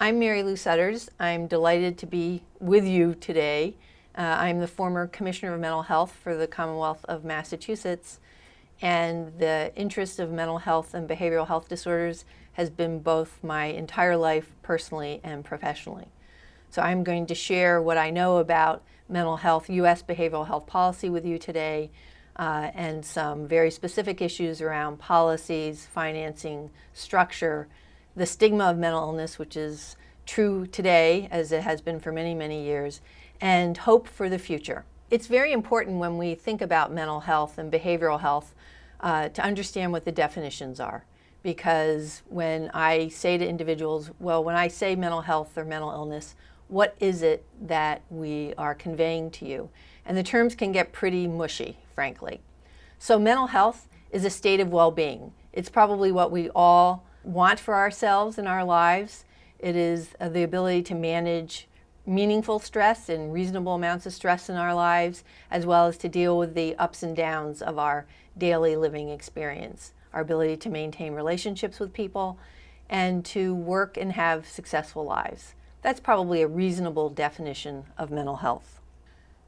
I'm Mary Lou Sudders. I'm delighted to be with you today. I'm the former Commissioner of Mental Health for the Commonwealth of Massachusetts, and the interest of mental health and behavioral health disorders has been both my entire life, personally and professionally. So I'm going to share what I know about mental health, U.S. behavioral health policy with you today, and some very specific issues around policies, financing, structure, the stigma of mental illness, which is true today as it has been for many, many years, and hope for the future. It's very important when we think about mental health and behavioral health to understand what the definitions are. Because when I say to individuals, well, when I say mental health or mental illness, what is it that we are conveying to you? And the terms can get pretty mushy, frankly. So mental health is a state of well-being. It's probably what we all want for ourselves in our lives. It is the ability to manage meaningful stress and reasonable amounts of stress in our lives, as well as to deal with the ups and downs of our daily living experience, our ability to maintain relationships with people, and to work and have successful lives. That's probably a reasonable definition of mental health.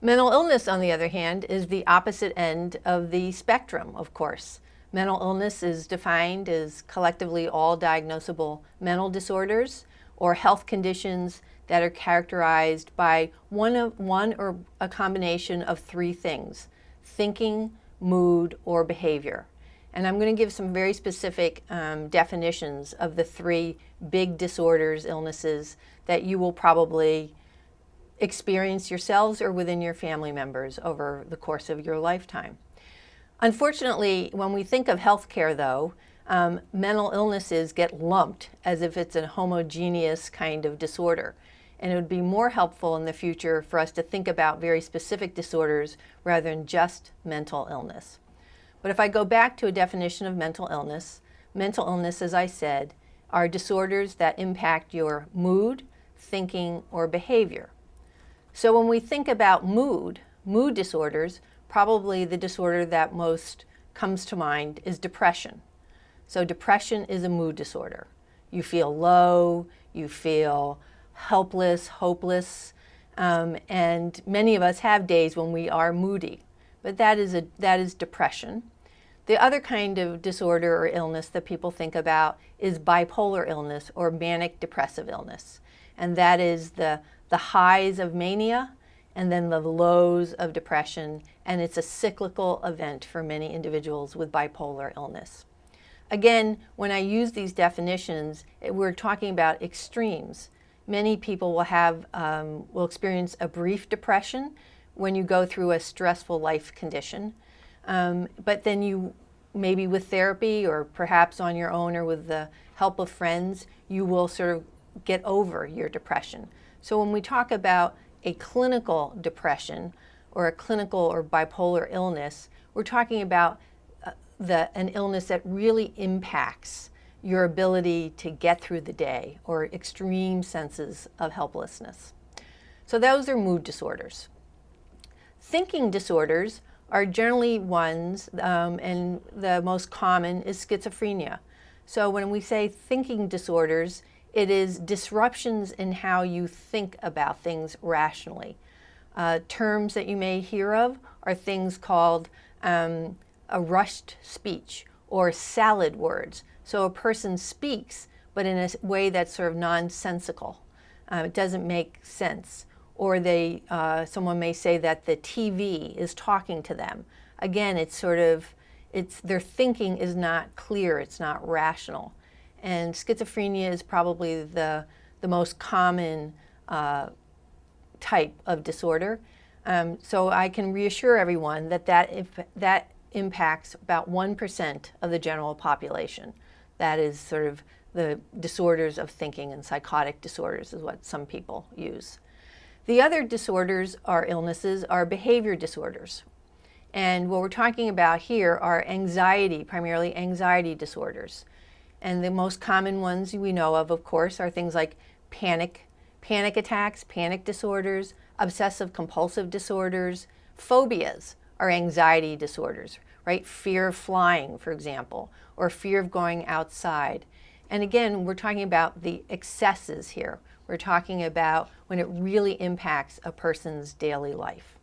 Mental illness, on the other hand, is the opposite end of the spectrum, of course. Mental illness is defined as collectively all diagnosable mental disorders or health conditions that are characterized by one or a combination of three things: thinking, mood, or behavior. And I'm going to give some very specific definitions of the three big disorders, illnesses that you will probably experience yourselves or within your family members over the course of your lifetime. Unfortunately, when we think of healthcare, though, mental illnesses get lumped as if it's a homogeneous kind of disorder. And it would be more helpful in the future for us to think about very specific disorders rather than just mental illness. But if I go back to a definition of mental illness, as I said, are disorders that impact your mood, thinking, or behavior. So when we think about mood disorders, probably the disorder that most comes to mind is depression. So depression is a mood disorder. You feel low, you feel helpless, hopeless, and many of us have days when we are moody, but that is depression. The other kind of disorder or illness that people think about is bipolar illness or manic depressive illness, and that is the highs of mania and then the lows of depression, and it's a cyclical event for many individuals with bipolar illness. Again, when I use these definitions, we're talking about extremes. Many people will experience a brief depression when you go through a stressful life condition, but then you, maybe with therapy or perhaps on your own or with the help of friends, you will sort of get over your depression. So when we talk about a clinical depression or a clinical or bipolar illness, we're talking about an illness that really impacts your ability to get through the day or extreme senses of helplessness. So those are mood disorders. Thinking disorders are generally ones, and the most common is schizophrenia. So when we say thinking disorders, it is disruptions in how you think about things rationally. Terms that you may hear of are things called a rushed speech or salad words. So a person speaks, but in a way that's sort of nonsensical. It doesn't make sense. Or someone may say that the TV is talking to them. Again, their thinking is not clear, it's not rational. And schizophrenia is probably the most common type of disorder. So I can reassure everyone that impacts about 1% of the general population. That is sort of the disorders of thinking, and psychotic disorders is what some people use. The other disorders or illnesses are behavior disorders. And what we're talking about here are primarily anxiety disorders. And the most common ones we know of course, are things like panic attacks, panic disorders, obsessive compulsive disorders. Phobias are anxiety disorders, right? Fear of flying, for example, or fear of going outside. And again, we're talking about the excesses here. We're talking about when it really impacts a person's daily life.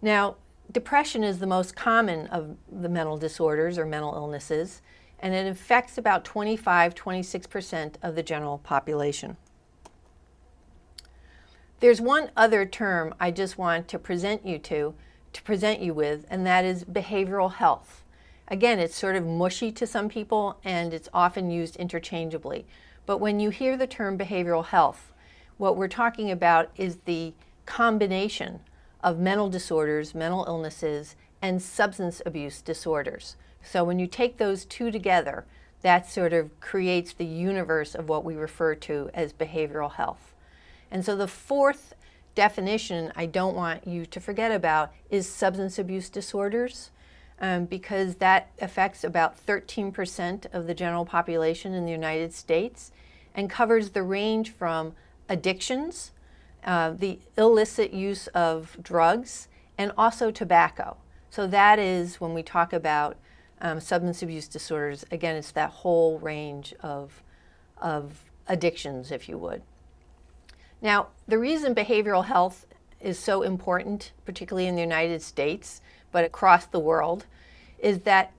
Now, depression is the most common of the mental disorders or mental illnesses, and it affects about 25–26% of the general population. There's one other term I just want to present you with, and that is behavioral health. Again, it's sort of mushy to some people, and it's often used interchangeably. But when you hear the term behavioral health, what we're talking about is the combination of mental disorders, mental illnesses, and substance abuse disorders. So when you take those two together, that sort of creates the universe of what we refer to as behavioral health. And so the fourth definition I don't want you to forget about is substance abuse disorders, because that affects about 13% of the general population in the United States and covers the range from addictions, the illicit use of drugs, and also tobacco. So that is when we talk about substance abuse disorders, again, it's that whole range of addictions, if you would. Now, the reason behavioral health is so important, particularly in the United States, but across the world, is that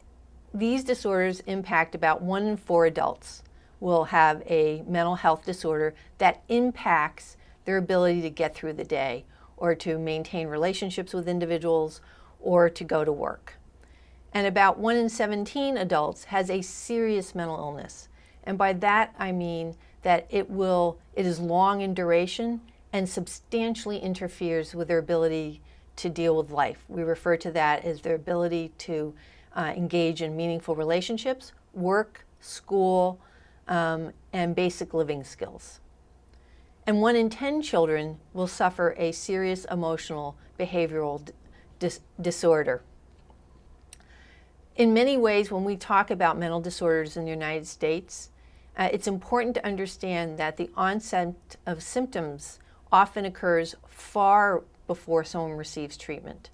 these disorders impact about 1 in 4 adults will have a mental health disorder that impacts their ability to get through the day or to maintain relationships with individuals or to go to work. And about 1 in 17 adults has a serious mental illness. And by that I mean that it is long in duration and substantially interferes with their ability to deal with life. We refer to that as their ability to engage in meaningful relationships, work, school, and basic living skills. And 1 in 10 children will suffer a serious emotional behavioral disorder. In many ways, when we talk about mental disorders in the United States, it's important to understand that the onset of symptoms often occurs far before someone receives treatment.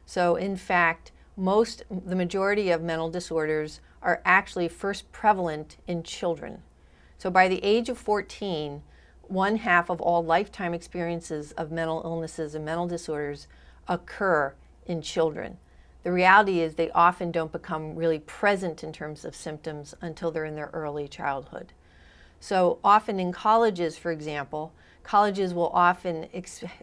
So in fact, the majority of mental disorders are actually first prevalent in children. So by the age of 14, 1/2 of all lifetime experiences of mental illnesses and mental disorders occur in children. The reality is they often don't become really present in terms of symptoms until they're in their early childhood. So often in colleges, for example, colleges will often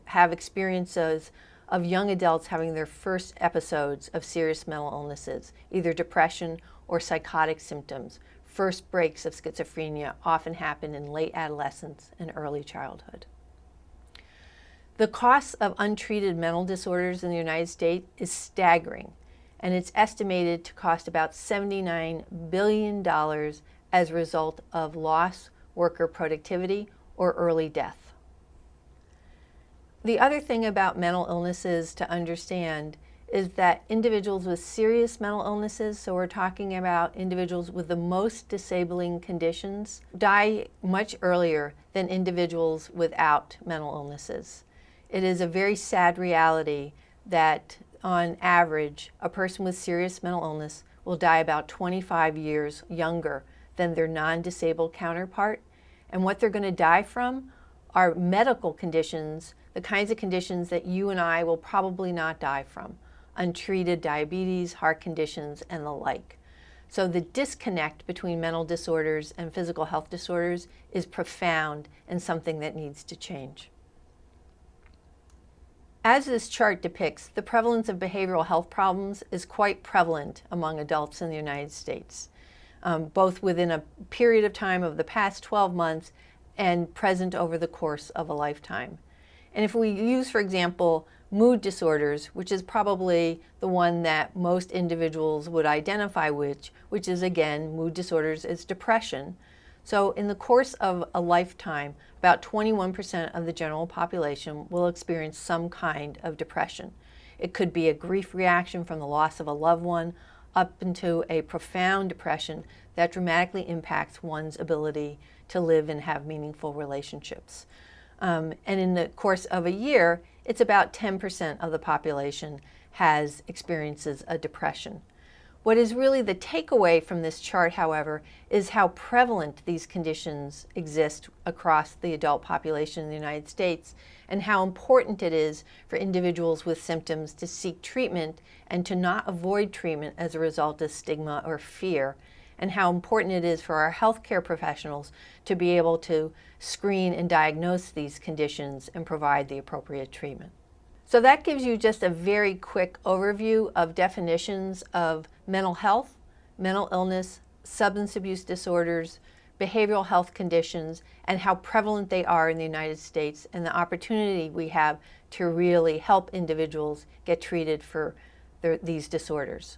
have experiences of young adults having their first episodes of serious mental illnesses, either depression or psychotic symptoms. First breaks of schizophrenia often happen in late adolescence and early childhood. The cost of untreated mental disorders in the United States is staggering, and it's estimated to cost about $79 billion as a result of lost worker productivity or early death. The other thing about mental illnesses to understand is that individuals with serious mental illnesses, so we're talking about individuals with the most disabling conditions, die much earlier than individuals without mental illnesses. It is a very sad reality that on average, a person with serious mental illness will die about 25 years younger than their non-disabled counterpart. And what they're going to die from are medical conditions, the kinds of conditions that you and I will probably not die from: untreated diabetes, heart conditions, and the like. So the disconnect between mental disorders and physical health disorders is profound and something that needs to change. As this chart depicts, the prevalence of behavioral health problems is quite prevalent among adults in the United States, both within a period of time of the past 12 months and present over the course of a lifetime. And if we use, for example, mood disorders, which is probably the one that most individuals would identify with, which is, again, mood disorders is depression. So in the course of a lifetime, about 21% of the general population will experience some kind of depression. It could be a grief reaction from the loss of a loved one, up into a profound depression that dramatically impacts one's ability to live and have meaningful relationships. And in the course of a year, it's about 10% of the population experiences a depression. What is really the takeaway from this chart, however, is how prevalent these conditions exist across the adult population in the United States, and how important it is for individuals with symptoms to seek treatment and to not avoid treatment as a result of stigma or fear, and how important it is for our healthcare professionals to be able to screen and diagnose these conditions and provide the appropriate treatment. So that gives you just a very quick overview of definitions of mental health, mental illness, substance abuse disorders, behavioral health conditions, and how prevalent they are in the United States, and the opportunity we have to really help individuals get treated for these disorders.